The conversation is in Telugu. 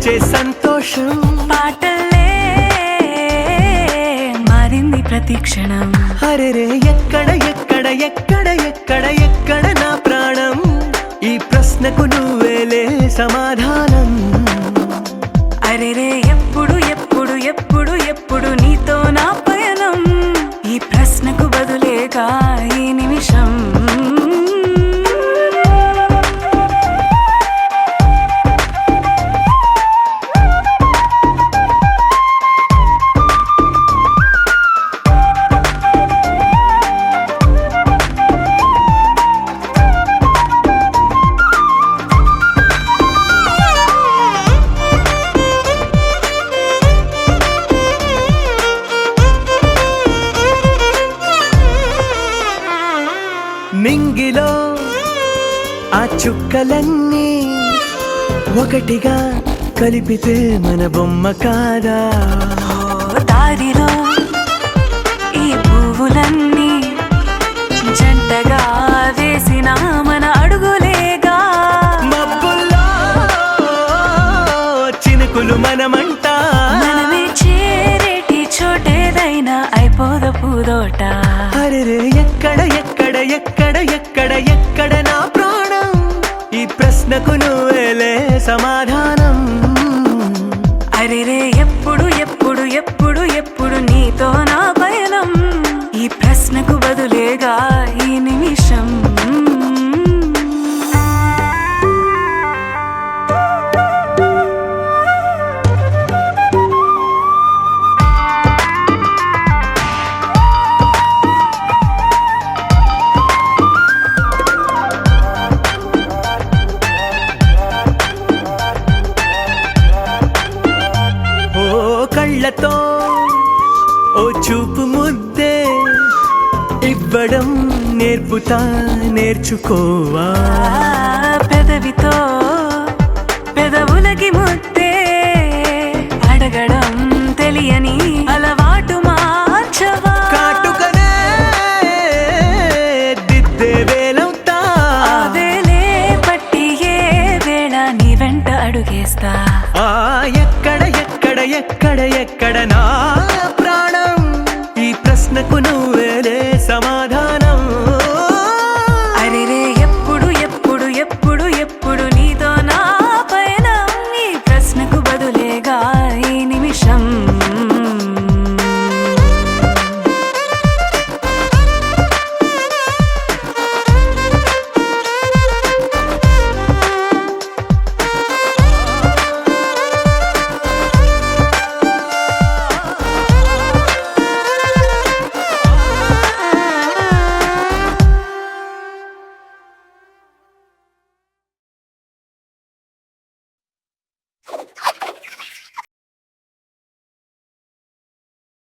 వచ్చే సంతోషం పాటలే మారింది ప్రతి క్షణం. అరెరే ఎక్కడ ఎక్కడ ఎక్కడ ఎక్కడ ఎక్కడ నా ప్రాణం, ఈ ప్రశ్నకు నువ్వేలే సమాధానం. అరెరే ఎప్పుడు ఎప్పుడు ఎప్పుడు ఎప్పుడు నీతో నా పయనం, ఈ ప్రశ్నకు బదులేగా ఈ నిమిషం. నింగిలో ఆ చుక్కలన్నీ ఒకటిగా కలిపితే మన బొమ్మ కాదా? దారిలో ఈ పువ్వులన్నీ జంటగా వేసిన మన అడుగులేగా. మబ్బుల్లో చినుకులు మనమంట, మనమే చేరేటి చోటేదైనా అయిపోద పూదోట. అరెరే ఎక్కడ ఎక్కడ ఎక్కడ ఎక్కడ ఎక్కడ నా ప్రాణం, ఈ ప్రశ్నకు నువ్వేలే సమాధానం. అరెరే ఎప్పుడు ఎప్పుడు ఎప్పుడు ఎప్పుడు నీతో నా పయనం, ఈ ప్రశ్నకు బదులేగా ఈ నిమిషం. కళ్ళతో ఓ చూపు ముద్దే ఇవ్వడం నేర్పుతా, నేర్చుకోవా. పెదవితో పెదవులకి ముద్దే అడగడం తెలియని అలవాటు మార్చవా. కాటుకనే దిద్దే వేలవుతా, వేలే పట్టి ఏ వేళ నీ వెంట అడుగేస్తా. ఎక్కడ ఎక్కడ ఎక్కడ ఎక్కడ నా ప్రాణం, ఈ ప్రశ్నకు నువ్వేలే సమాధానం.